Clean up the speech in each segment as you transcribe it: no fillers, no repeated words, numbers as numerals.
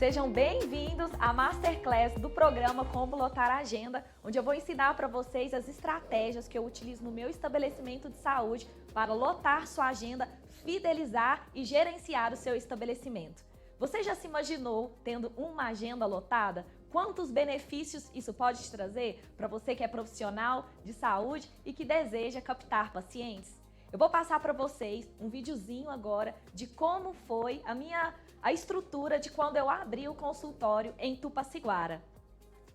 Sejam bem-vindos à Masterclass do programa Como Lotar a Agenda, onde eu vou ensinar para vocês as estratégias que eu utilizo no meu estabelecimento de saúde para lotar sua agenda, fidelizar e gerenciar o seu estabelecimento. Você já se imaginou tendo uma agenda lotada? Quantos benefícios isso pode te trazer para você que é profissional de saúde e que deseja captar pacientes? Eu vou passar para vocês um videozinho agora de como foi a estrutura de quando eu abri o consultório em Tupaciguara.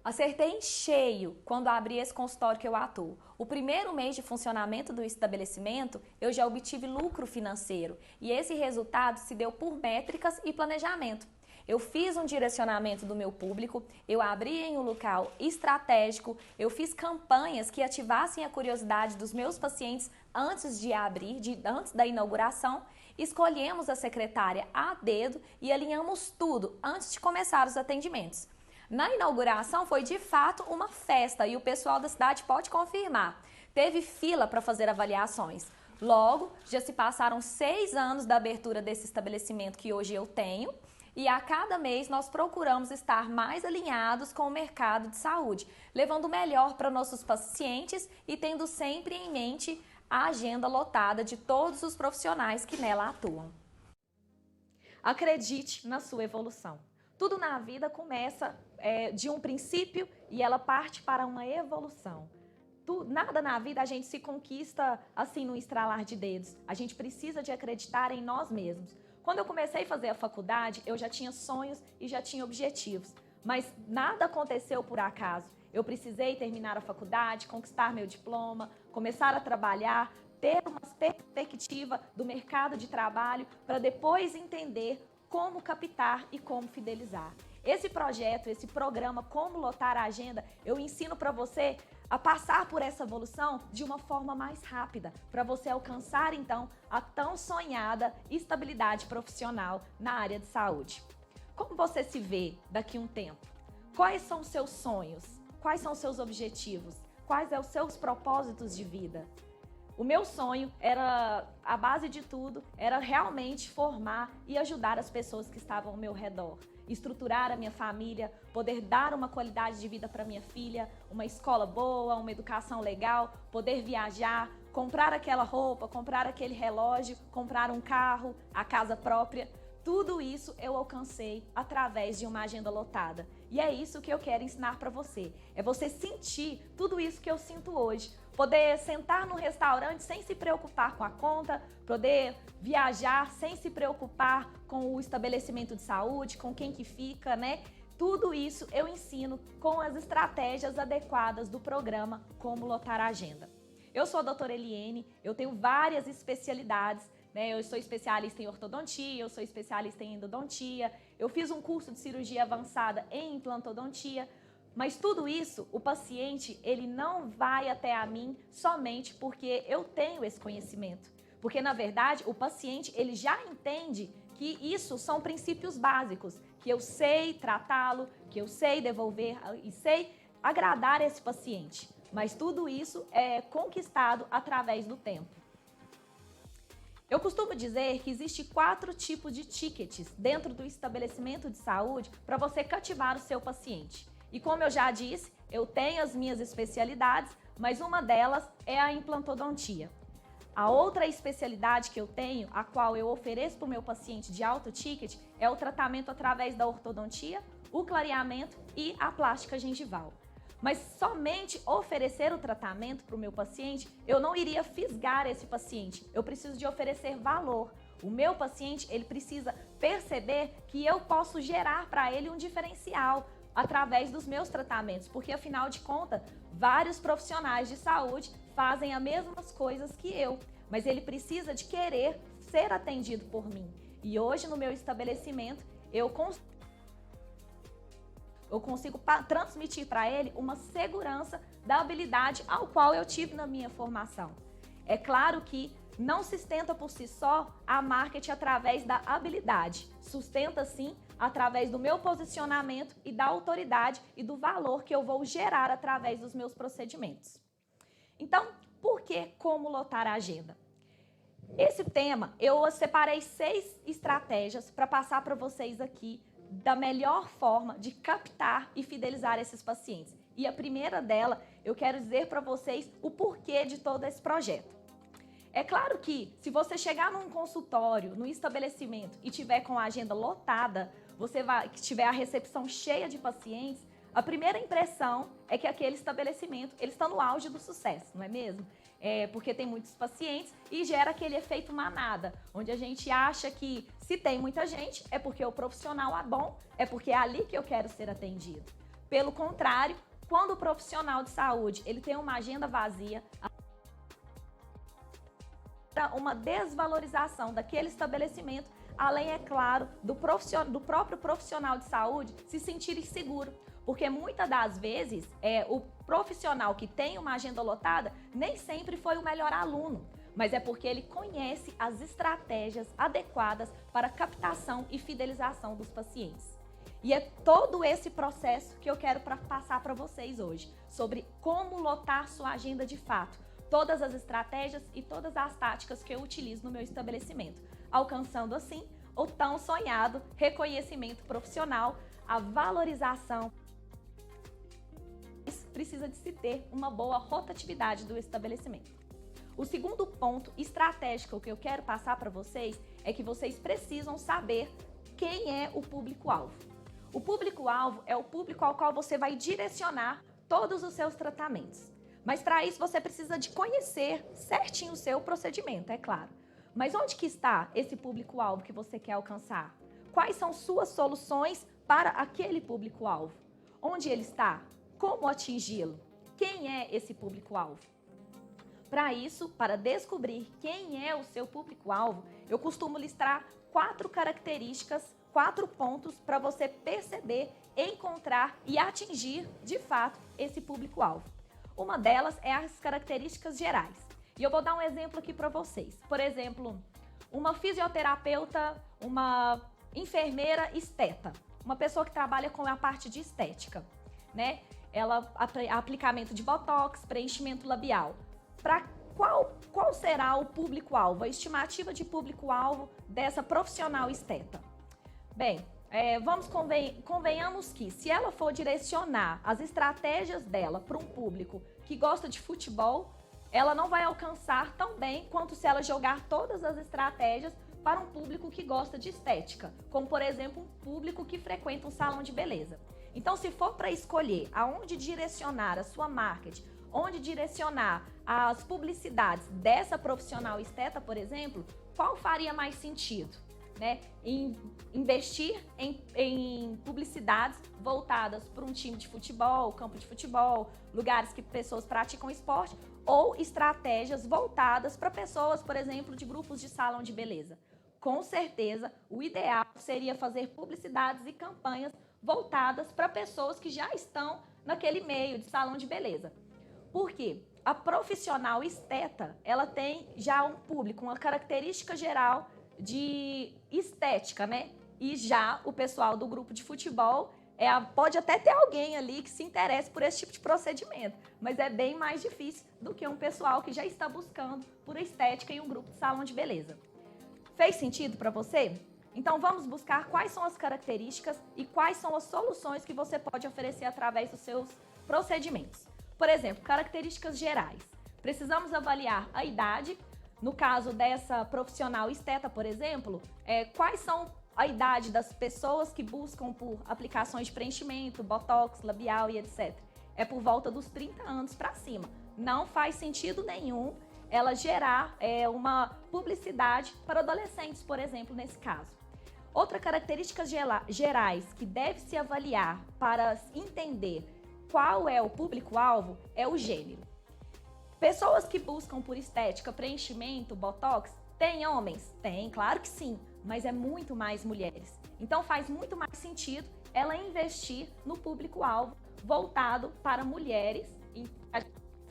Acertei em cheio quando abri esse consultório que eu atuo. O primeiro mês de funcionamento do estabelecimento, eu já obtive lucro financeiro e esse resultado se deu por métricas e planejamento. Eu fiz um direcionamento do meu público, eu abri em um local estratégico, eu fiz campanhas que ativassem a curiosidade dos meus pacientes antes de abrir, antes da inauguração, escolhemos a secretária a dedo e alinhamos tudo antes de começar os atendimentos. Na inauguração foi de fato uma festa e o pessoal da cidade pode confirmar. Teve fila para fazer avaliações. Logo, já se passaram 6 anos da abertura desse estabelecimento que hoje eu tenho. E a cada mês nós procuramos estar mais alinhados com o mercado de saúde, levando o melhor para nossos pacientes e tendo sempre em mente a agenda lotada de todos os profissionais que nela atuam. Acredite na sua evolução. Tudo na vida começa de um princípio e ela parte para uma evolução. Nada na vida a gente se conquista assim no estralar de dedos. A gente precisa de acreditar em nós mesmos. Quando eu comecei a fazer a faculdade, eu já tinha sonhos e já tinha objetivos, mas nada aconteceu por acaso. Eu precisei terminar a faculdade, conquistar meu diploma, começar a trabalhar, ter uma perspectiva do mercado de trabalho para depois entender como captar e como fidelizar. Esse projeto, esse programa Como Lotar a Agenda, eu ensino para você a passar por essa evolução de uma forma mais rápida, para você alcançar então a tão sonhada estabilidade profissional na área de saúde. Como você se vê daqui a um tempo? Quais são os seus sonhos? Quais são os seus objetivos? Quais são os seus propósitos de vida? O meu sonho era, a base de tudo, era realmente formar e ajudar as pessoas que estavam ao meu redor. Estruturar a minha família, poder dar uma qualidade de vida para minha filha, uma escola boa, uma educação legal, poder viajar, comprar aquela roupa, comprar aquele relógio, comprar um carro, a casa própria. Tudo isso eu alcancei através de uma agenda lotada. E é isso que eu quero ensinar para você. É você sentir tudo isso que eu sinto hoje. Poder sentar num restaurante sem se preocupar com a conta, poder viajar sem se preocupar com o estabelecimento de saúde, com quem que fica, né? Tudo isso eu ensino com as estratégias adequadas do programa Como Lotar a Agenda. Eu sou a doutora Eliene, eu tenho várias especialidades. Eu sou especialista em ortodontia, eu sou especialista em endodontia, eu fiz um curso de cirurgia avançada em implantodontia, mas tudo isso, o paciente, ele não vai até a mim somente porque eu tenho esse conhecimento. Porque, na verdade, o paciente, ele já entende que isso são princípios básicos, que eu sei tratá-lo, que eu sei devolver e sei agradar esse paciente. Mas tudo isso é conquistado através do tempo. Eu costumo dizer que existe 4 tipos de tickets dentro do estabelecimento de saúde para você cativar o seu paciente. E como eu já disse, eu tenho as minhas especialidades, mas uma delas é a implantodontia. A outra especialidade que eu tenho, a qual eu ofereço para o meu paciente de alto ticket, é o tratamento através da ortodontia, o clareamento e a plástica gengival. Mas somente oferecer o tratamento para o meu paciente, eu não iria fisgar esse paciente. Eu preciso de oferecer valor. O meu paciente, ele precisa perceber que eu posso gerar para ele um diferencial através dos meus tratamentos, porque afinal de contas, vários profissionais de saúde fazem as mesmas coisas que eu, mas ele precisa de querer ser atendido por mim. E hoje no meu estabelecimento, eu consigo transmitir para ele uma segurança da habilidade ao qual eu tive na minha formação. É claro que não sustenta por si só a marketing através da habilidade, sustenta sim através do meu posicionamento e da autoridade e do valor que eu vou gerar através dos meus procedimentos. Então, por que como lotar a agenda? Esse tema, eu separei 6 estratégias para passar para vocês aqui da melhor forma de captar e fidelizar esses pacientes. E a primeira dela, eu quero dizer para vocês o porquê de todo esse projeto. É claro que se você chegar num consultório, no estabelecimento e tiver com a agenda lotada, que tiver a recepção cheia de pacientes, a primeira impressão é que aquele estabelecimento ele está no auge do sucesso, não é mesmo? Porque tem muitos pacientes e gera aquele efeito manada, onde a gente acha que se tem muita gente é porque o profissional é bom, é porque é ali que eu quero ser atendido. Pelo contrário, quando o profissional de saúde ele tem uma agenda vazia, uma desvalorização daquele estabelecimento, além, é claro, do próprio profissional de saúde se sentir inseguro. Porque muitas das vezes, o profissional que tem uma agenda lotada nem sempre foi o melhor aluno, mas é porque ele conhece as estratégias adequadas para captação e fidelização dos pacientes. E é todo esse processo que eu quero passar para vocês hoje, sobre como lotar sua agenda de fato, todas as estratégias e todas as táticas que eu utilizo no meu estabelecimento, alcançando assim o tão sonhado reconhecimento profissional, a valorização. Precisa de se ter uma boa rotatividade do estabelecimento. O segundo ponto estratégico que eu quero passar para vocês é que vocês precisam saber quem é o público-alvo. O público-alvo é o público ao qual você vai direcionar todos os seus tratamentos. Mas para isso você precisa de conhecer certinho o seu procedimento, é claro. Mas onde que está esse público-alvo que você quer alcançar? Quais são suas soluções para aquele público-alvo? Onde ele está? Como atingi-lo? Quem é esse público-alvo? Para isso, para descobrir quem é o seu público-alvo, eu costumo listar 4 características, 4 pontos para você perceber, encontrar e atingir, de fato, esse público-alvo. Uma delas é as características gerais. E eu vou dar um exemplo aqui para vocês. Por exemplo, uma fisioterapeuta, uma enfermeira esteta, uma pessoa que trabalha com a parte de estética, né? Aplicamento de botox, preenchimento labial. Para qual será o público-alvo, a estimativa de público-alvo dessa profissional esteta? Bem, convenhamos que se ela for direcionar as estratégias dela para um público que gosta de futebol, ela não vai alcançar tão bem quanto se ela jogar todas as estratégias para um público que gosta de estética, como por exemplo um público que frequenta um salão de beleza. Então, se for para escolher aonde direcionar a sua marketing, onde direcionar as publicidades dessa profissional esteta, por exemplo, qual faria mais sentido? Né? Investir em publicidades voltadas para um time de futebol, campo de futebol, lugares que pessoas praticam esporte, ou estratégias voltadas para pessoas, por exemplo, de grupos de salão de beleza. Com certeza, o ideal seria fazer publicidades e campanhas voltadas para pessoas que já estão naquele meio de salão de beleza. Por quê? A profissional esteta, ela tem já um público, uma característica geral de estética, né? E já o pessoal do grupo de futebol, pode até ter alguém ali que se interesse por esse tipo de procedimento, mas é bem mais difícil do que um pessoal que já está buscando por estética em um grupo de salão de beleza. Fez sentido para você? Então vamos buscar quais são as características e quais são as soluções que você pode oferecer através dos seus procedimentos. Por exemplo, características gerais. Precisamos avaliar a idade. No caso dessa profissional esteta, por exemplo, quais são a idade das pessoas que buscam por aplicações de preenchimento, botox, labial e etc. É por volta dos 30 anos para cima. Não faz sentido nenhum ela gerar uma publicidade para adolescentes, por exemplo, nesse caso. Outra característica gerais que deve se avaliar para entender qual é o público-alvo é o gênero. Pessoas que buscam por estética, preenchimento, botox, tem homens? Tem, claro que sim, mas é muito mais mulheres. Então faz muito mais sentido ela investir no público-alvo voltado para mulheres e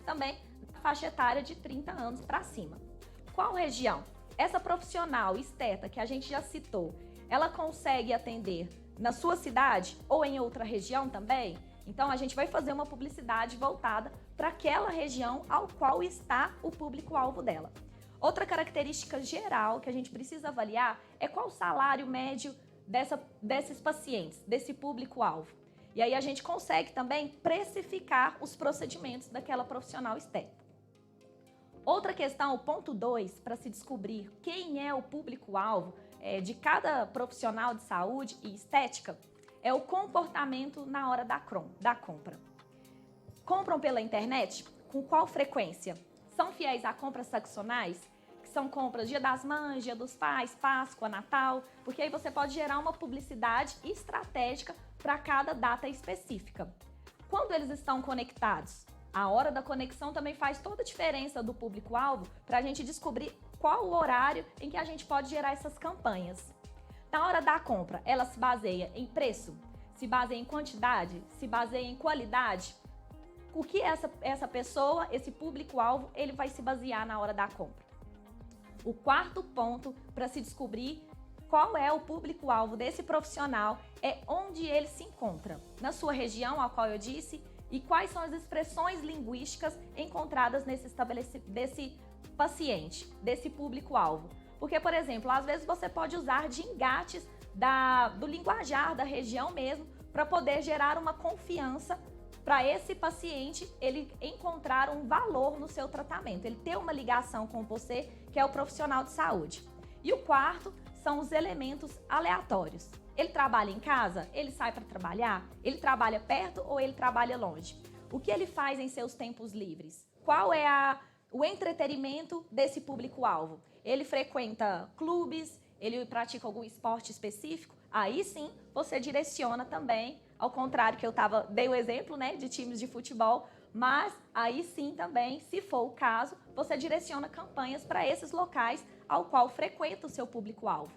também na faixa etária de 30 anos para cima. Qual região? Essa profissional esteta que a gente já citou, ela consegue atender na sua cidade ou em outra região também? Então, a gente vai fazer uma publicidade voltada para aquela região ao qual está o público-alvo dela. Outra característica geral que a gente precisa avaliar é qual o salário médio desses pacientes, desse público-alvo. E aí a gente consegue também precificar os procedimentos daquela profissional estética. Outra questão, o ponto 2, para se descobrir quem é o público-alvo de cada profissional de saúde e estética, é o comportamento na hora da compra. Compram pela internet? Com qual frequência? São fiéis a compras sazonais? Que são compras Dia das Mães, Dia dos Pais, Páscoa, Natal, porque aí você pode gerar uma publicidade estratégica para cada data específica. Quando eles estão conectados? A hora da conexão também faz toda a diferença do público-alvo para a gente descobrir qual o horário em que a gente pode gerar essas campanhas. Na hora da compra, ela se baseia em preço? Se baseia em quantidade? Se baseia em qualidade? O que essa pessoa, esse público-alvo, ele vai se basear na hora da compra? O quarto ponto para se descobrir qual é o público-alvo desse profissional é onde ele se encontra. Na sua região, a qual eu disse, e quais são as expressões linguísticas encontradas desse paciente, desse público-alvo. Porque, por exemplo, às vezes você pode usar de engates do linguajar da região mesmo para poder gerar uma confiança para esse paciente ele encontrar um valor no seu tratamento, ele ter uma ligação com você, que é o profissional de saúde. E o quarto são os elementos aleatórios. Ele trabalha em casa? Ele sai para trabalhar? Ele trabalha perto ou ele trabalha longe? O que ele faz em seus tempos livres? Qual é o entretenimento desse público-alvo? Ele frequenta clubes? Ele pratica algum esporte específico? Aí sim, você direciona também, ao contrário que eu dei o exemplo, né, de times de futebol, mas aí sim também, se for o caso, você direciona campanhas para esses locais ao qual frequenta o seu público-alvo.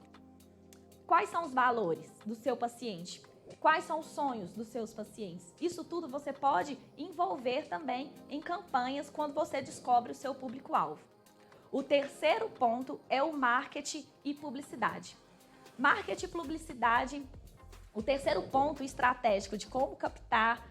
Quais são os valores do seu paciente? Quais são os sonhos dos seus pacientes? Isso tudo você pode envolver também em campanhas quando você descobre o seu público-alvo. O terceiro ponto é o marketing e publicidade. Marketing e publicidade, o terceiro ponto estratégico de como captar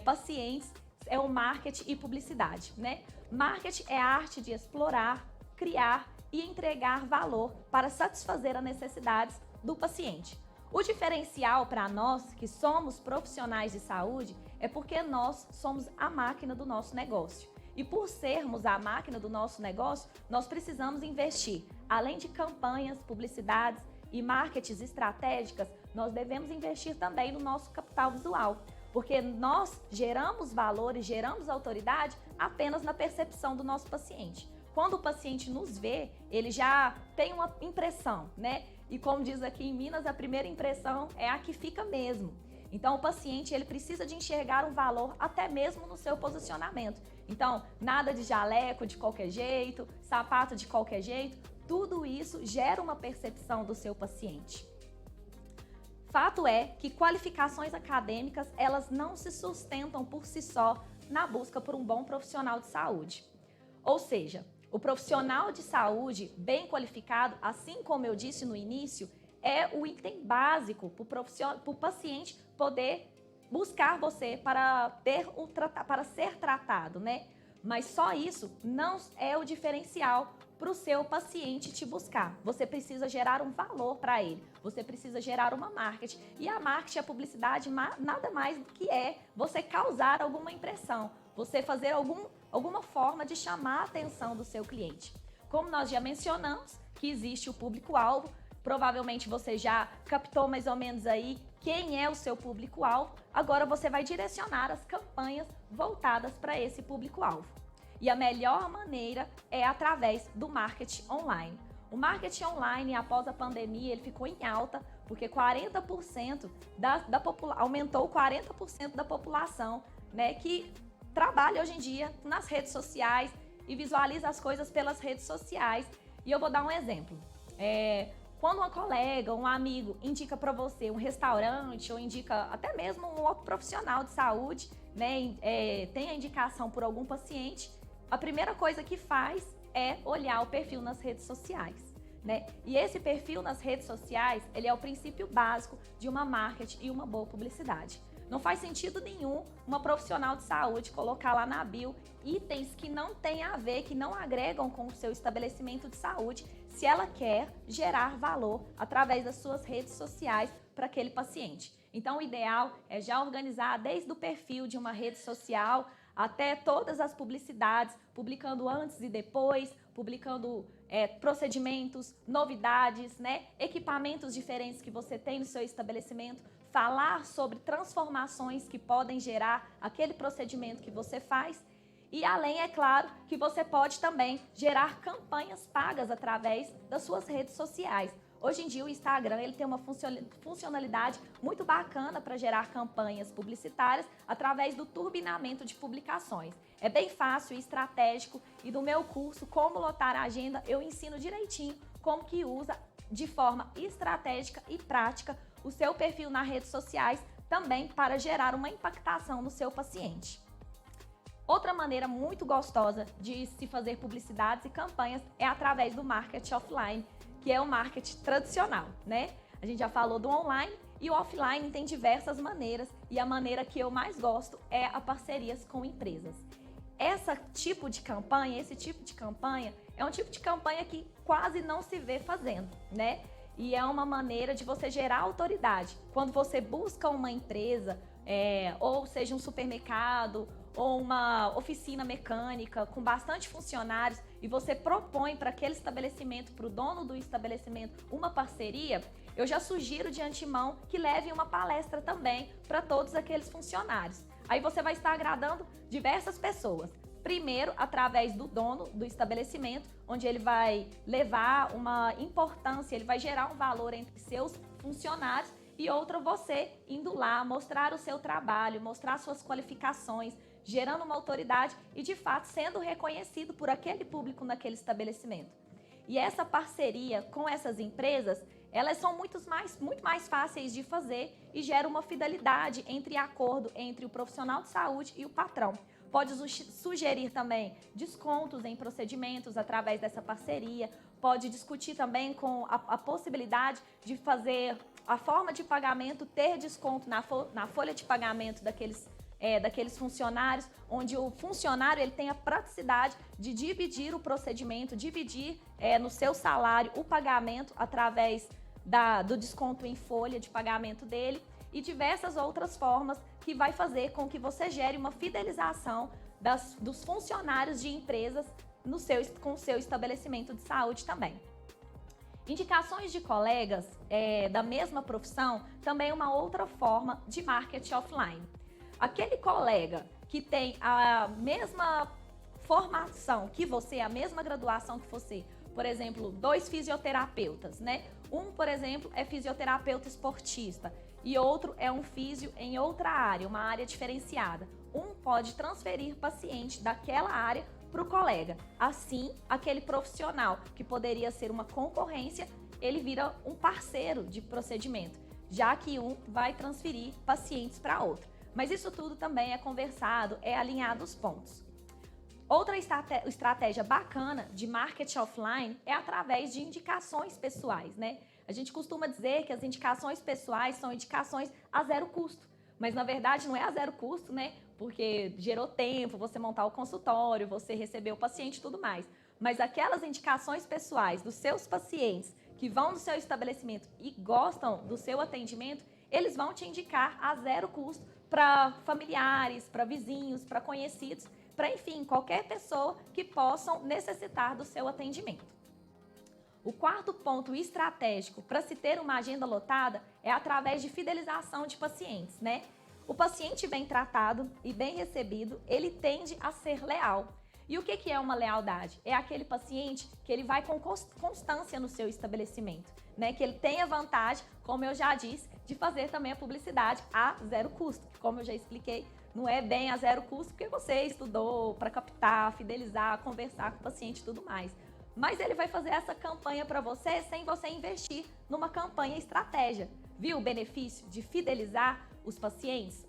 pacientes é o marketing e publicidade, né? Marketing é a arte de explorar, criar e entregar valor para satisfazer as necessidades do paciente. O diferencial para nós, que somos profissionais de saúde, é porque nós somos a máquina do nosso negócio. E por sermos a máquina do nosso negócio, nós precisamos investir. Além de campanhas, publicidades e marketings estratégicas, nós devemos investir também no nosso capital visual. Porque nós geramos valor e geramos autoridade apenas na percepção do nosso paciente. Quando o paciente nos vê, ele já tem uma impressão, né? E como diz aqui em Minas, a primeira impressão é a que fica mesmo. Então, o paciente ele precisa de enxergar um valor até mesmo no seu posicionamento. Então, nada de jaleco de qualquer jeito, sapato de qualquer jeito, tudo isso gera uma percepção do seu paciente. Fato é que qualificações acadêmicas, elas não se sustentam por si só na busca por um bom profissional de saúde. Ou seja, o profissional de saúde bem qualificado, assim como eu disse no início, é o item básico para o paciente poder buscar você para ser tratado, né? Mas só isso não é o diferencial para o seu paciente te buscar. Você precisa gerar um valor para ele, você precisa gerar uma marketing. E a marketing, a publicidade, nada mais do que é você causar alguma impressão, você fazer alguma forma de chamar a atenção do seu cliente. Como nós já mencionamos, que existe o público-alvo, provavelmente você já captou mais ou menos aí quem é o seu público-alvo, agora você vai direcionar as campanhas voltadas para esse público-alvo. E a melhor maneira é através do marketing online. O marketing online, após a pandemia, ele ficou em alta, porque 40% aumentou 40% da população, né, que trabalha hoje em dia nas redes sociais e visualiza as coisas pelas redes sociais. E eu vou dar um exemplo. Quando uma colega, um amigo indica para você um restaurante ou indica até mesmo um outro profissional de saúde, né, tem a indicação por algum paciente, a primeira coisa que faz é olhar o perfil nas redes sociais, né? E esse perfil nas redes sociais, ele é o princípio básico de uma marketing e uma boa publicidade. Não faz sentido nenhum uma profissional de saúde colocar lá na bio itens que não têm a ver, que não agregam com o seu estabelecimento de saúde, se ela quer gerar valor através das suas redes sociais para aquele paciente. Então, o ideal é já organizar desde o perfil de uma rede social até todas as publicidades, publicando antes e depois, publicando procedimentos, novidades, né? Equipamentos diferentes que você tem no seu estabelecimento, falar sobre transformações que podem gerar aquele procedimento que você faz. E além, é claro, que você pode também gerar campanhas pagas através das suas redes sociais. Hoje em dia o Instagram ele tem uma funcionalidade muito bacana para gerar campanhas publicitárias através do turbinamento de publicações. É bem fácil e estratégico e no meu curso Como Lotar a Agenda eu ensino direitinho como que usa de forma estratégica e prática o seu perfil nas redes sociais também para gerar uma impactação no seu paciente. Outra maneira muito gostosa de se fazer publicidades e campanhas é através do marketing offline, que é o marketing tradicional, né? A gente já falou do online e o offline tem diversas maneiras e a maneira que eu mais gosto é a parcerias com empresas. Esse tipo de campanha é um tipo de campanha que quase não se vê fazendo, né? E é uma maneira de você gerar autoridade. Quando você busca uma empresa, ou seja, um supermercado, ou uma oficina mecânica com bastante funcionários e você propõe para aquele estabelecimento, para o dono do estabelecimento, uma parceria, eu já sugiro de antemão que leve uma palestra também para todos aqueles funcionários. Aí você vai estar agradando diversas pessoas. Primeiro, através do dono do estabelecimento, onde ele vai levar uma importância, ele vai gerar um valor entre seus funcionários, e outra, você indo lá, mostrar o seu trabalho, mostrar suas qualificações, gerando uma autoridade e, de fato, sendo reconhecido por aquele público naquele estabelecimento. E essa parceria com essas empresas, elas são muito mais fáceis de fazer e gera uma fidelidade acordo entre o profissional de saúde e o patrão. Pode sugerir também descontos em procedimentos através dessa parceria, pode discutir também com a possibilidade de fazer a forma de pagamento, ter desconto na folha de pagamento daqueles funcionários, onde o funcionário ele tem a praticidade de dividir o procedimento, dividir no seu salário o pagamento através do desconto em folha de pagamento dele e diversas outras formas que vai fazer com que você gere uma fidelização dos funcionários de empresas com o seu estabelecimento de saúde também. Indicações de colegas da mesma profissão também é uma outra forma de marketing offline. Aquele colega que tem a mesma formação que você, a mesma graduação que você, por exemplo, 2 fisioterapeutas, né? Um, por exemplo, é fisioterapeuta esportista e outro é um físio em outra área, uma área diferenciada. Um pode transferir paciente daquela área para o colega. Assim, aquele profissional que poderia ser uma concorrência, ele vira um parceiro de procedimento, já que um vai transferir pacientes para outro. Mas isso tudo também é conversado, é alinhado os pontos. Outra estratégia bacana de marketing offline é através de indicações pessoais, né? A gente costuma dizer que as indicações pessoais são indicações a zero custo, mas na verdade não é a zero custo, né? Porque gerou tempo, você montar o consultório, você receber o paciente e tudo mais. Mas aquelas indicações pessoais dos seus pacientes que vão no seu estabelecimento e gostam do seu atendimento, eles vão te indicar a zero custo para familiares, para vizinhos, para conhecidos, para, enfim, qualquer pessoa que possam necessitar do seu atendimento. O quarto ponto estratégico para se ter uma agenda lotada é através de fidelização de pacientes, né? O paciente bem tratado e bem recebido, ele tende a ser leal. E o que é uma lealdade? É aquele paciente que ele vai com constância no seu estabelecimento, né? Que ele tem a vantagem, como eu já disse, de fazer também a publicidade a zero custo. Como eu já expliquei, não é bem a zero custo porque você estudou para captar, fidelizar, conversar com o paciente e tudo mais. Mas ele vai fazer essa campanha para você sem você investir numa campanha estratégia. Viu o benefício de fidelizar os pacientes?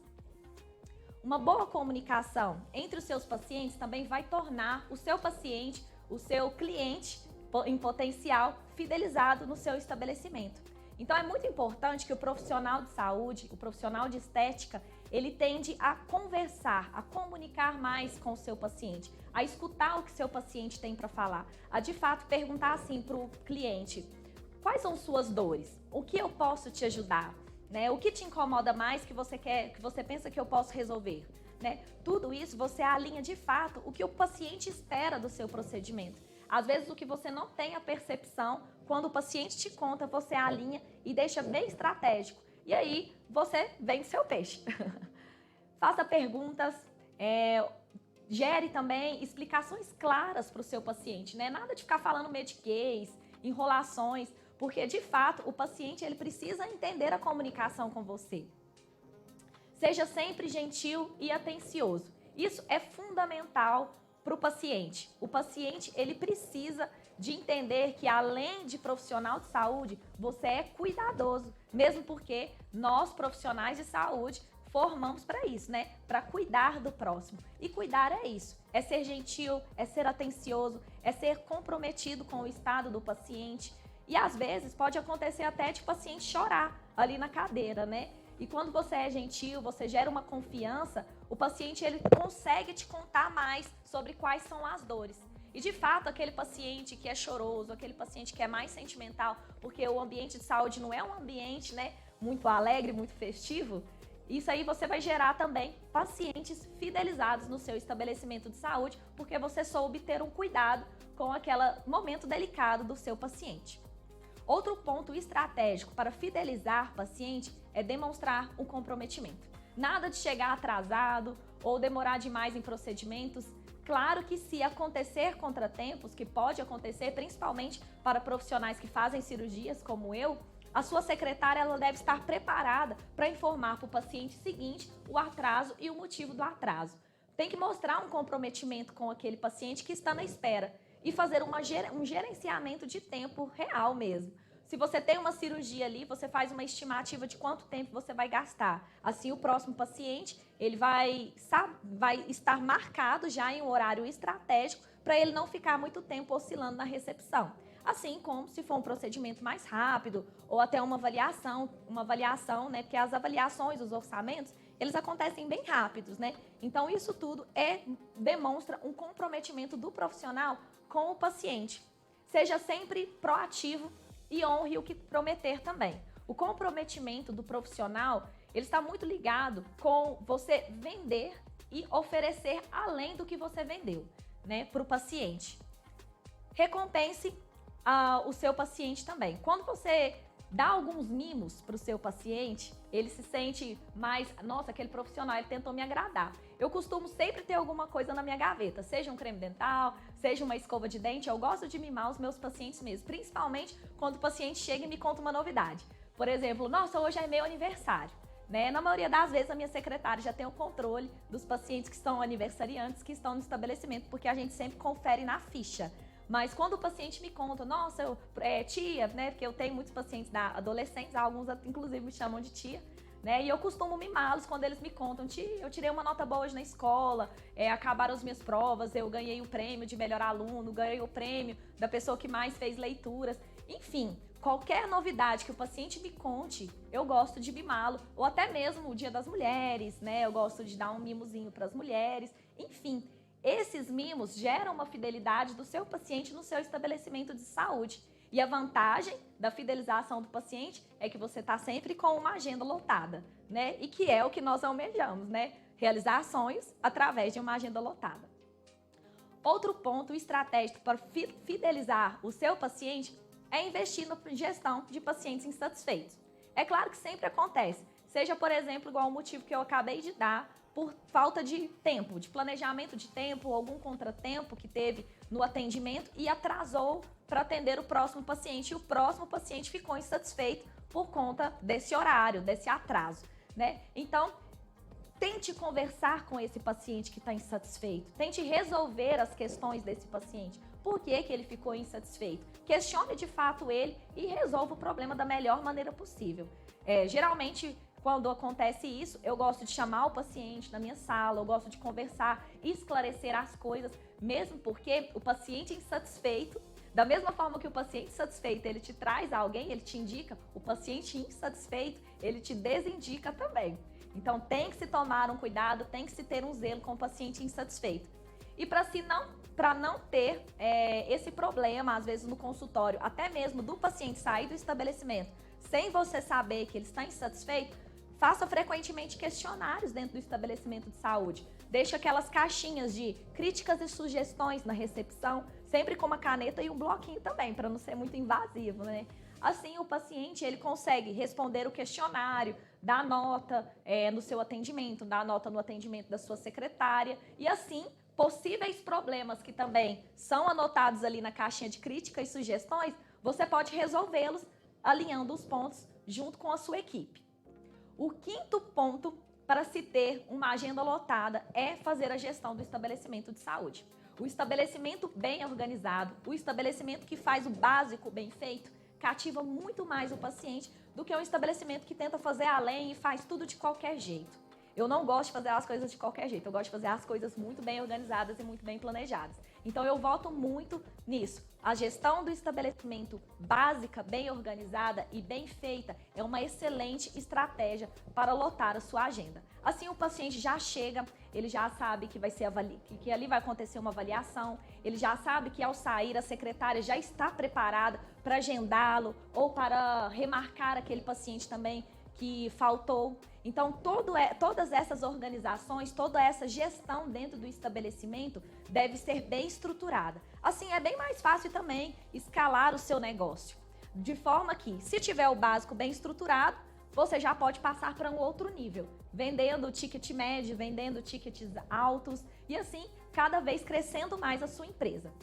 Uma boa comunicação entre os seus pacientes também vai tornar o seu paciente, o seu cliente em potencial, fidelizado no seu estabelecimento. Então é muito importante que o profissional de saúde, o profissional de estética, ele tende a conversar, a comunicar mais com o seu paciente, a escutar o que seu paciente tem para falar, a de fato perguntar assim para o cliente: quais são suas dores? O que eu posso te ajudar? né? O que te incomoda mais que você quer, que você pensa que eu posso resolver, né? Tudo isso você alinha de fato o que o paciente espera do seu procedimento. Às vezes o que você não tem a percepção, quando o paciente te conta, você alinha e deixa bem estratégico. E aí você vende seu peixe. Faça perguntas, gere também explicações claras para o seu paciente, né? Nada de ficar falando mediquês, enrolações, porque de fato o paciente ele precisa entender a comunicação com você. Seja sempre gentil e atencioso. Isso é fundamental para o paciente. O paciente ele precisa de entender que além de profissional de saúde, você é cuidadoso, mesmo porque nós profissionais de saúde formamos para isso, né? Para cuidar do próximo. E cuidar é isso, é ser gentil, é ser atencioso, é ser comprometido com o estado do paciente. E às vezes pode acontecer até de o paciente chorar ali na cadeira, né? E quando você é gentil, você gera uma confiança, o paciente ele consegue te contar mais sobre quais são as dores. E de fato, aquele paciente que é choroso, aquele paciente que é mais sentimental, porque o ambiente de saúde não é um ambiente, né, muito alegre, muito festivo, isso aí você vai gerar também pacientes fidelizados no seu estabelecimento de saúde, porque você soube ter um cuidado com aquele momento delicado do seu paciente. Outro ponto estratégico para fidelizar paciente é demonstrar um comprometimento. Nada de chegar atrasado ou demorar demais em procedimentos. Claro que se acontecer contratempos, que pode acontecer principalmente para profissionais que fazem cirurgias como eu, a sua secretária ela deve estar preparada para informar para o paciente seguinte o atraso e o motivo do atraso. Tem que mostrar um comprometimento com aquele paciente que está na espera e fazer um gerenciamento de tempo real mesmo. Se você tem uma cirurgia ali, você faz uma estimativa de quanto tempo você vai gastar. Assim, o próximo paciente ele vai estar marcado já em um horário estratégico para ele não ficar muito tempo oscilando na recepção. Assim como se for um procedimento mais rápido ou até uma avaliação, né? Porque as avaliações, os orçamentos, eles acontecem bem rápidos, né? Então, isso tudo demonstra um comprometimento do profissional com o paciente. Seja sempre proativo e honre o que prometer também. O comprometimento do profissional, ele está muito ligado com você vender e oferecer além do que você vendeu, né, para o paciente. Recompense o seu paciente também. Quando você dá alguns mimos para o seu paciente, ele se sente mais, nossa, aquele profissional, ele tentou me agradar. Eu costumo sempre ter alguma coisa na minha gaveta, seja um creme dental, seja uma escova de dente, eu gosto de mimar os meus pacientes mesmo, principalmente quando o paciente chega e me conta uma novidade. Por exemplo, nossa, hoje é meu aniversário, né? Na maioria das vezes a minha secretária já tem o controle dos pacientes que estão aniversariantes, que estão no estabelecimento, porque a gente sempre confere na ficha. Mas quando o paciente me conta, nossa, tia, né? Porque eu tenho muitos pacientes adolescentes, alguns inclusive me chamam de tia, né? E eu costumo mimá-los quando eles me contam, tia, eu tirei uma nota boa hoje na escola, acabaram as minhas provas, eu ganhei o prêmio de melhor aluno, ganhei o prêmio da pessoa que mais fez leituras. Enfim, qualquer novidade que o paciente me conte, eu gosto de mimá-lo. Ou até mesmo o Dia das Mulheres, né? Eu gosto de dar um mimozinho para as mulheres. Enfim, esses mimos geram uma fidelidade do seu paciente no seu estabelecimento de saúde. E a vantagem da fidelização do paciente é que você está sempre com uma agenda lotada, né? E que é o que nós almejamos, né? Realizar ações através de uma agenda lotada. Outro ponto estratégico para fidelizar o seu paciente é investir na gestão de pacientes insatisfeitos. É claro que sempre acontece, seja, por exemplo, igual o motivo que eu acabei de dar, por falta de tempo, de planejamento de tempo, algum contratempo que teve no atendimento e atrasou para atender o próximo paciente. E o próximo paciente ficou insatisfeito por conta desse horário, desse atraso, né? Então, tente conversar com esse paciente que está insatisfeito. Tente resolver as questões desse paciente. Por que ele ficou insatisfeito? Questione de fato ele e resolva o problema da melhor maneira possível. Geralmente, quando acontece isso, eu gosto de chamar o paciente na minha sala, eu gosto de conversar, esclarecer as coisas, mesmo porque o paciente insatisfeito, da mesma forma que o paciente satisfeito, ele te traz alguém, ele te indica, o paciente insatisfeito, ele te desindica também. Então tem que se tomar um cuidado, tem que se ter um zelo com o paciente insatisfeito. E para não ter esse problema, às vezes no consultório, até mesmo do paciente sair do estabelecimento, sem você saber que ele está insatisfeito, faça frequentemente questionários dentro do estabelecimento de saúde. Deixe aquelas caixinhas de críticas e sugestões na recepção, sempre com uma caneta e um bloquinho também, para não ser muito invasivo, né? Assim, o paciente ele consegue responder o questionário, dar nota no seu atendimento, dar nota no atendimento da sua secretária e assim, possíveis problemas que também são anotados ali na caixinha de críticas e sugestões, você pode resolvê-los alinhando os pontos junto com a sua equipe. O quinto ponto para se ter uma agenda lotada é fazer a gestão do estabelecimento de saúde. O estabelecimento bem organizado, o estabelecimento que faz o básico bem feito, cativa muito mais o paciente do que um estabelecimento que tenta fazer além e faz tudo de qualquer jeito. Eu não gosto de fazer as coisas de qualquer jeito, eu gosto de fazer as coisas muito bem organizadas e muito bem planejadas. Então eu voto muito nisso. A gestão do estabelecimento básica, bem organizada e bem feita é uma excelente estratégia para lotar a sua agenda. Assim o paciente já chega, ele já sabe que vai ser que ali vai acontecer uma avaliação, ele já sabe que ao sair a secretária já está preparada para agendá-lo ou para remarcar aquele paciente também que faltou. Então, todas essas organizações, toda essa gestão dentro do estabelecimento deve ser bem estruturada. Assim, é bem mais fácil também escalar o seu negócio. De forma que, se tiver o básico bem estruturado, você já pode passar para um outro nível, vendendo ticket médio, vendendo tickets altos e assim, cada vez crescendo mais a sua empresa.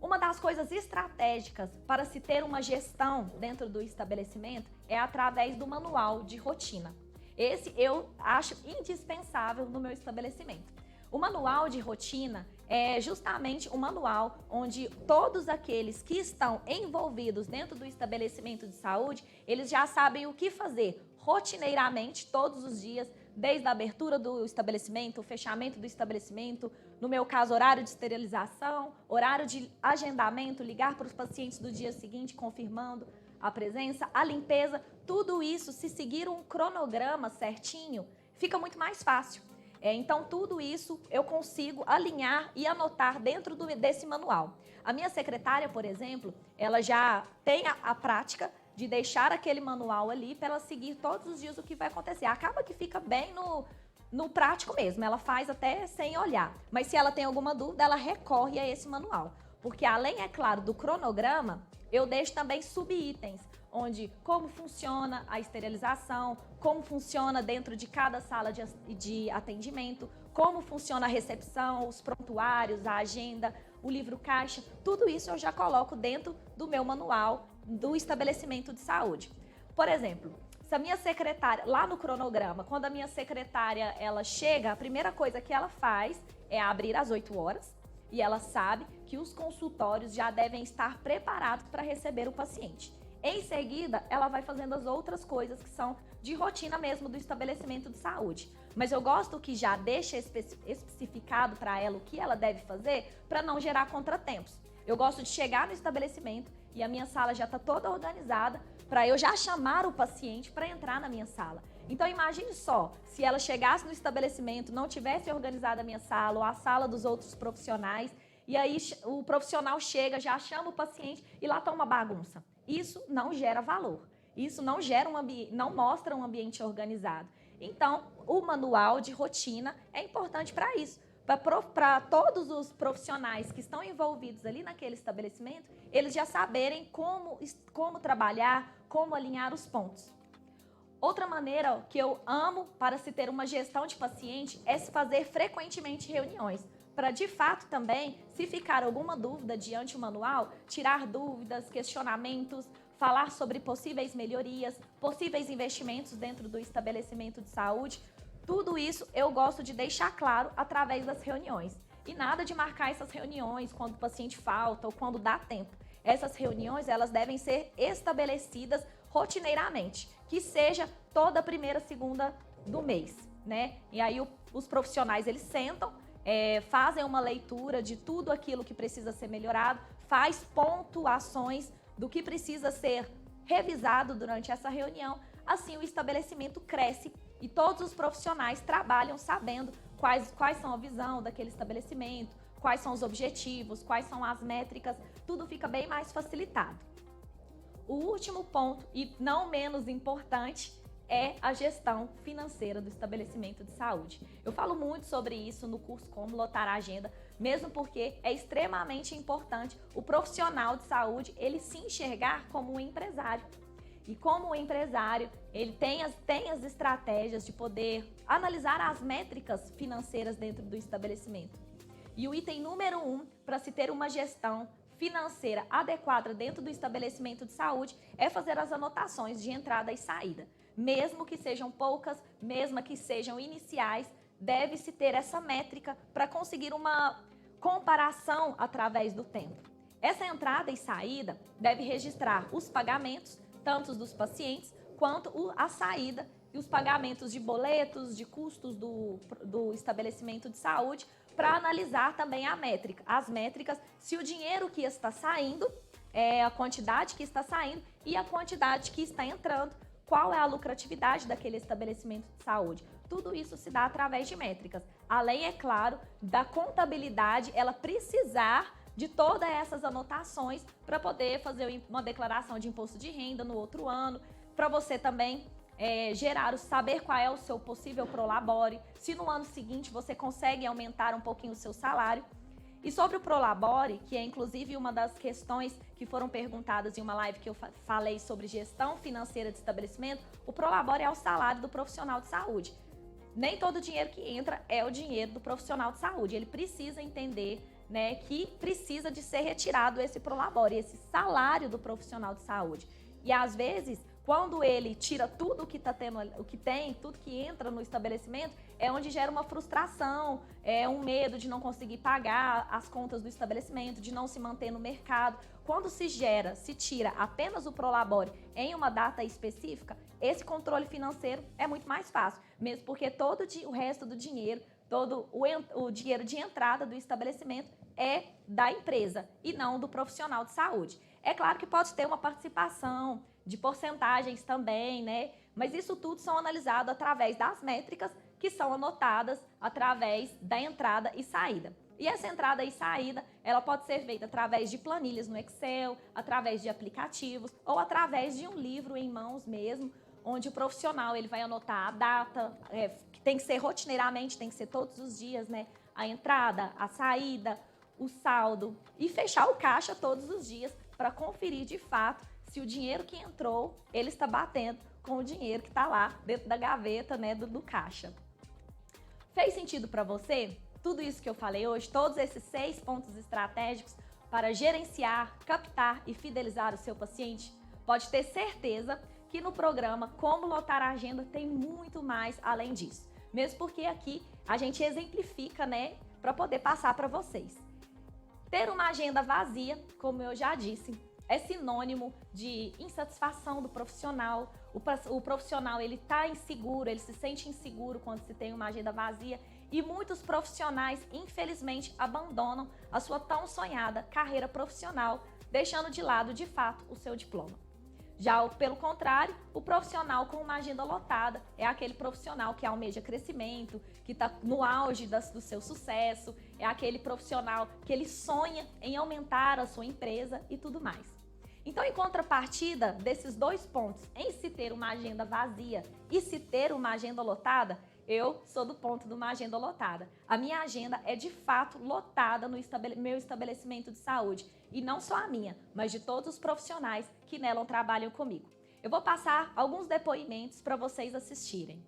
Uma das coisas estratégicas para se ter uma gestão dentro do estabelecimento é através do manual de rotina. Esse eu acho indispensável no meu estabelecimento. O manual de rotina é justamente um manual onde todos aqueles que estão envolvidos dentro do estabelecimento de saúde, eles já sabem o que fazer rotineiramente todos os dias, desde a abertura do estabelecimento, o fechamento do estabelecimento, no meu caso, horário de esterilização, horário de agendamento, ligar para os pacientes do dia seguinte confirmando a presença, a limpeza, tudo isso, se seguir um cronograma certinho, fica muito mais fácil. Então, tudo isso eu consigo alinhar e anotar dentro desse manual. A minha secretária, por exemplo, ela já tem a prática de deixar aquele manual ali para ela seguir todos os dias o que vai acontecer. Acaba que fica bem no prático mesmo, ela faz até sem olhar. Mas se ela tem alguma dúvida, ela recorre a esse manual. Porque além, é claro, do cronograma, eu deixo também subitens, onde como funciona a esterilização, como funciona dentro de cada sala de atendimento, como funciona a recepção, os prontuários, a agenda, o livro caixa, tudo isso eu já coloco dentro do meu manual do estabelecimento de saúde. Por exemplo, se a minha secretária, lá no cronograma, quando a minha secretária ela chega, a primeira coisa que ela faz é abrir às 8 horas e ela sabe que os consultórios já devem estar preparados para receber o paciente. Em seguida, ela vai fazendo as outras coisas que são de rotina mesmo do estabelecimento de saúde. Mas eu gosto que já deixa especificado para ela o que ela deve fazer para não gerar contratempos. Eu gosto de chegar no estabelecimento e a minha sala já está toda organizada para eu já chamar o paciente para entrar na minha sala. Então imagine só, se ela chegasse no estabelecimento, não tivesse organizada a minha sala ou a sala dos outros profissionais, e aí o profissional chega, já chama o paciente e lá está uma bagunça. Isso não gera valor. Isso não gera não mostra um ambiente organizado. Então, o manual de rotina é importante para isso. Para todos os profissionais que estão envolvidos ali naquele estabelecimento, eles já saberem como trabalhar, como alinhar os pontos. Outra maneira que eu amo para se ter uma gestão de paciente é se fazer frequentemente reuniões. Para, de fato, também, se ficar alguma dúvida diante do manual, tirar dúvidas, questionamentos, falar sobre possíveis melhorias, possíveis investimentos dentro do estabelecimento de saúde. Tudo isso eu gosto de deixar claro através das reuniões. E nada de marcar essas reuniões quando o paciente falta ou quando dá tempo. Essas reuniões, elas devem ser estabelecidas rotineiramente, que seja toda primeira segunda do mês, né? E aí os profissionais, eles sentam, fazem uma leitura de tudo aquilo que precisa ser melhorado, faz pontuações do que precisa ser revisado durante essa reunião. Assim, o estabelecimento cresce e todos os profissionais trabalham sabendo quais são a visão daquele estabelecimento, quais são os objetivos, quais são as métricas, tudo fica bem mais facilitado. O último ponto, e não menos importante, é a gestão financeira do estabelecimento de saúde. Eu falo muito sobre isso no curso Como Lotar a Agenda, mesmo porque é extremamente importante o profissional de saúde ele se enxergar como um empresário. E como empresário, ele tem as estratégias de poder analisar as métricas financeiras dentro do estabelecimento. E o item número 1, para se ter uma gestão financeira adequada dentro do estabelecimento de saúde, é fazer as anotações de entrada e saída. Mesmo que sejam poucas, mesmo que sejam iniciais, deve-se ter essa métrica para conseguir uma comparação através do tempo. Essa entrada e saída deve registrar os pagamentos, tanto dos pacientes, quanto a saída e os pagamentos de boletos, de custos do estabelecimento de saúde, para analisar também as métricas, se o dinheiro que está saindo, a quantidade que está saindo e a quantidade que está entrando, qual é a lucratividade daquele estabelecimento de saúde. Tudo isso se dá através de métricas. Além, é claro, da contabilidade, ela precisar de todas essas anotações para poder fazer uma declaração de imposto de renda no outro ano, para você também saber qual é o seu possível prolabore, se no ano seguinte você consegue aumentar um pouquinho o seu salário. E sobre o prolabore, que é inclusive uma das questões que foram perguntadas em uma live que eu falei sobre gestão financeira de estabelecimento, o prolabore é o salário do profissional de saúde. Nem todo o dinheiro que entra é o dinheiro do profissional de saúde, ele precisa entender, né, que precisa de ser retirado esse prolabore, esse salário do profissional de saúde. E às vezes, quando ele tira tudo tudo que entra no estabelecimento, é onde gera uma frustração, um medo de não conseguir pagar as contas do estabelecimento, de não se manter no mercado. Quando se tira apenas o prolabore em uma data específica, esse controle financeiro é muito mais fácil, mesmo porque todo o resto do dinheiro, todo o dinheiro de entrada do estabelecimento é da empresa e não do profissional de saúde. É claro que pode ter uma participação de porcentagens também, né? Mas isso tudo são analisados através das métricas que são anotadas através da entrada e saída. E essa entrada e saída, ela pode ser feita através de planilhas no Excel, através de aplicativos ou através de um livro em mãos mesmo, onde o profissional ele vai anotar a data, que tem que ser rotineiramente, tem que ser todos os dias, né? A entrada, a saída, o saldo e fechar o caixa todos os dias para conferir de fato se o dinheiro que entrou, ele está batendo com o dinheiro que está lá dentro da gaveta, né, do caixa. Fez sentido para você? Tudo isso que eu falei hoje, todos esses 6 pontos estratégicos para gerenciar, captar e fidelizar o seu paciente? Pode ter certeza que no programa Como Lotar a Agenda tem muito mais além disso. Mesmo porque aqui a gente exemplifica, né, para poder passar para vocês. Ter uma agenda vazia, como eu já disse, é sinônimo de insatisfação do profissional. O profissional ele está inseguro, ele se sente inseguro quando se tem uma agenda vazia e muitos profissionais, infelizmente, abandonam a sua tão sonhada carreira profissional, deixando de lado, de fato, o seu diploma. Já pelo contrário, o profissional com uma agenda lotada é aquele profissional que almeja crescimento, que está no auge do seu sucesso, é aquele profissional que ele sonha em aumentar a sua empresa e tudo mais. Então, em contrapartida desses 2 pontos, em se ter uma agenda vazia e se ter uma agenda lotada, eu sou do ponto de uma agenda lotada. A minha agenda é de fato lotada no meu estabelecimento de saúde. E não só a minha, mas de todos os profissionais que nela trabalham comigo. Eu vou passar alguns depoimentos para vocês assistirem.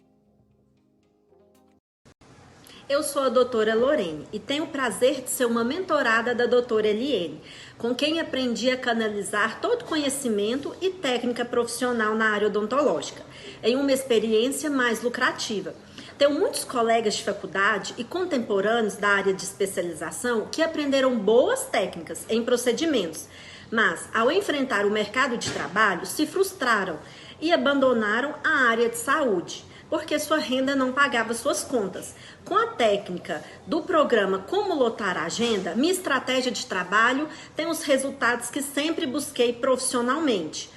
Eu sou a doutora Lorene e tenho o prazer de ser uma mentorada da doutora Eliene, com quem aprendi a canalizar todo conhecimento e técnica profissional na área odontológica, em uma experiência mais lucrativa. Tenho muitos colegas de faculdade e contemporâneos da área de especialização que aprenderam boas técnicas em procedimentos, mas ao enfrentar o mercado de trabalho se frustraram e abandonaram a área de saúde, porque sua renda não pagava suas contas. Com a técnica do programa Como Lotar a Agenda, minha estratégia de trabalho tem os resultados que sempre busquei profissionalmente.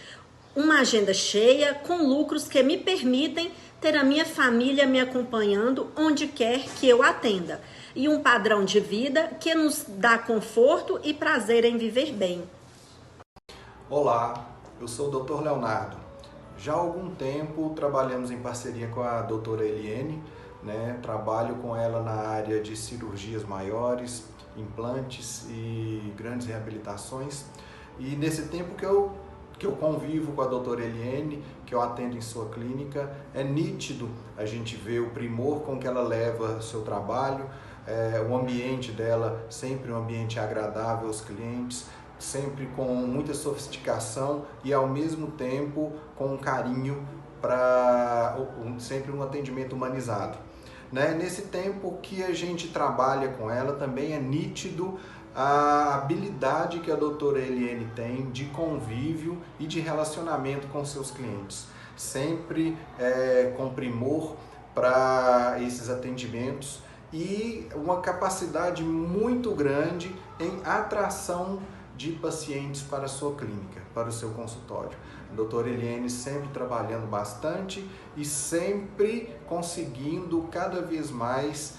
Uma agenda cheia, com lucros que me permitem ter a minha família me acompanhando onde quer que eu atenda. E um padrão de vida que nos dá conforto e prazer em viver bem. Olá, Eu sou o Dr. Leonardo. Já há algum tempo trabalhamos em parceria com a doutora Eliene, né? Trabalho com ela na área de cirurgias maiores, implantes e grandes reabilitações. E nesse tempo que eu convivo com a doutora Eliene, que eu atendo em sua clínica, é nítido a gente ver o primor com que ela leva o seu trabalho, o ambiente dela sempre um ambiente agradável aos clientes, sempre com muita sofisticação e ao mesmo tempo com um carinho para sempre um atendimento humanizado. Né? Nesse tempo que a gente trabalha com ela também é nítido a habilidade que a doutora Eliene tem de convívio e de relacionamento com seus clientes, sempre com primor para esses atendimentos e uma capacidade muito grande em atração de pacientes para a sua clínica, para o seu consultório. A doutora Eliene sempre trabalhando bastante e sempre conseguindo cada vez mais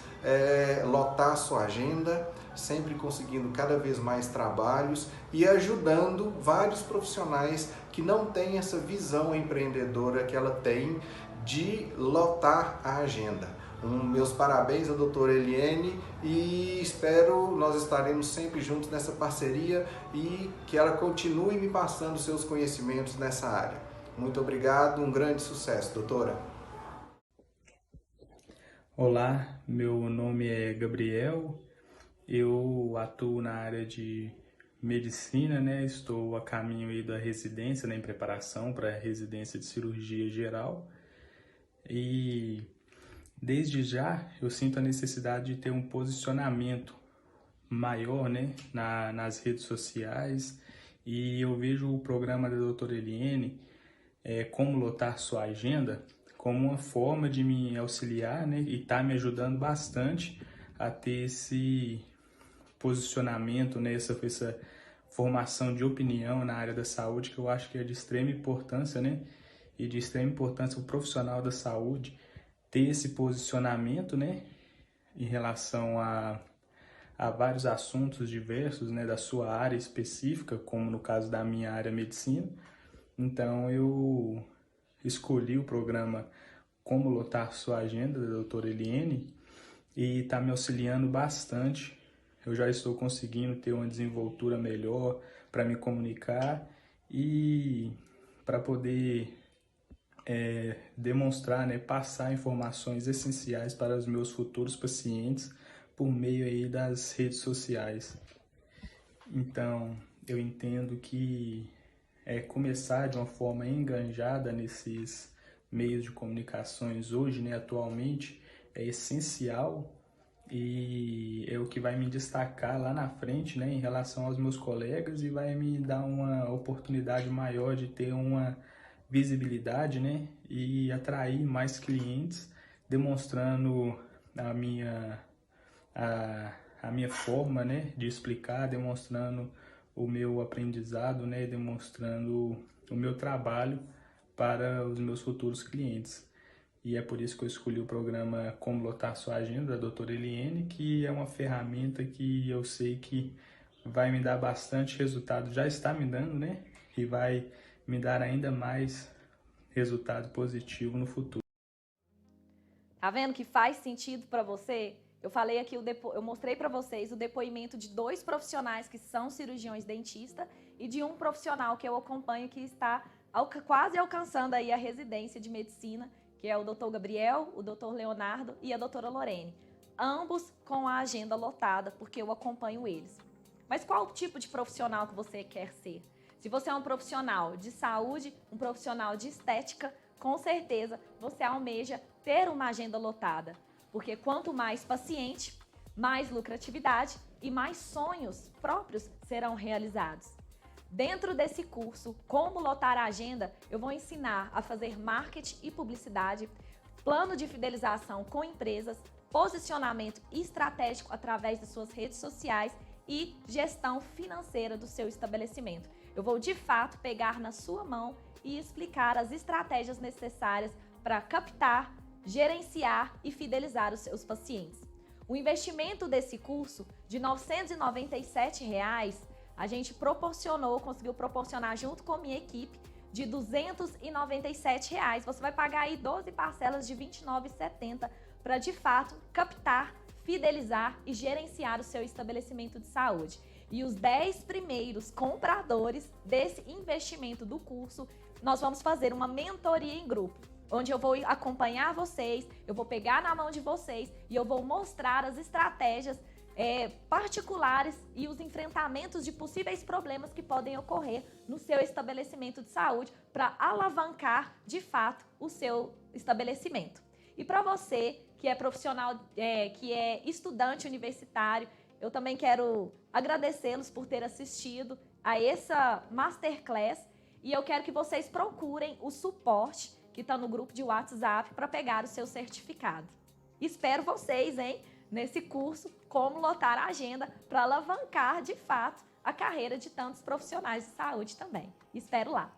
lotar a sua agenda, sempre conseguindo cada vez mais trabalhos e ajudando vários profissionais que não têm essa visão empreendedora que ela tem de lotar a agenda. Meus parabéns à doutora Eliene e nós estaremos sempre juntos nessa parceria e que ela continue me passando seus conhecimentos nessa área. Muito obrigado, um grande sucesso, doutora. Olá, meu nome é Gabriel, eu atuo na área de medicina, né? Estou a caminho aí da residência, em preparação para a residência de cirurgia geral e desde já eu sinto a necessidade de ter um posicionamento maior, né, nas redes sociais e eu vejo o programa da doutora Eliene, Como Lotar Sua Agenda, como uma forma de me auxiliar, né, e tá me ajudando bastante a ter esse posicionamento, né, essa formação de opinião na área da saúde, que eu acho que é de extrema importância, né, e de extrema importância o profissional da saúde ter esse posicionamento, né, em relação a vários assuntos diversos, né, da sua área específica, como no caso da minha área medicina. Então eu escolhi o programa Como Lotar Sua Agenda, da doutora Eliene, e está me auxiliando bastante. Eu já estou conseguindo ter uma desenvoltura melhor para me comunicar e para poder demonstrar, né, passar informações essenciais para os meus futuros pacientes por meio aí das redes sociais. Então, eu entendo que começar de uma forma enganjada nesses meios de comunicações hoje, né, atualmente, é essencial e é o que vai me destacar lá na frente, né, em relação aos meus colegas e vai me dar uma oportunidade maior de ter uma visibilidade, né, e atrair mais clientes, demonstrando a minha forma, né, de explicar, demonstrando o meu aprendizado, né, demonstrando o meu trabalho para os meus futuros clientes. E é por isso que eu escolhi o programa Como Lotar Sua Agenda, da doutora Eliene, que é uma ferramenta que eu sei que vai me dar bastante resultado, já está me dando, né, e vai me dar ainda mais resultado positivo no futuro. Tá vendo que faz sentido para você? Eu falei aqui, eu mostrei para vocês o depoimento de 2 profissionais que são cirurgiões dentistas e de um profissional que eu acompanho que está quase alcançando aí a residência de medicina, que é o Dr. Gabriel, o Dr. Leonardo e a doutora Lorene. Ambos com a agenda lotada, porque eu acompanho eles. Mas qual tipo de profissional que você quer ser? Se você é um profissional de saúde, um profissional de estética, com certeza você almeja ter uma agenda lotada. Porque quanto mais paciente, mais lucratividade e mais sonhos próprios serão realizados. Dentro desse curso, Como Lotar a Agenda, eu vou ensinar a fazer marketing e publicidade, plano de fidelização com empresas, posicionamento estratégico através de suas redes sociais e gestão financeira do seu estabelecimento. Eu vou, de fato, pegar na sua mão e explicar as estratégias necessárias para captar, gerenciar e fidelizar os seus pacientes. O investimento desse curso de R$ 997, a gente conseguiu proporcionar junto com a minha equipe de R$ 297. Você vai pagar aí 12 parcelas de R$ 29,70 para, de fato, captar, fidelizar e gerenciar o seu estabelecimento de saúde. E os 10 primeiros compradores desse investimento do curso, nós vamos fazer uma mentoria em grupo, onde eu vou acompanhar vocês, eu vou pegar na mão de vocês e eu vou mostrar as estratégias particulares e os enfrentamentos de possíveis problemas que podem ocorrer no seu estabelecimento de saúde para alavancar, de fato, o seu estabelecimento. E para você que é profissional, que é estudante universitário, eu também quero agradecê-los por ter assistido a essa Masterclass e eu quero que vocês procurem o suporte que está no grupo de WhatsApp para pegar o seu certificado. Espero vocês, nesse curso, como lotar a agenda para alavancar, de fato, a carreira de tantos profissionais de saúde também. Espero lá!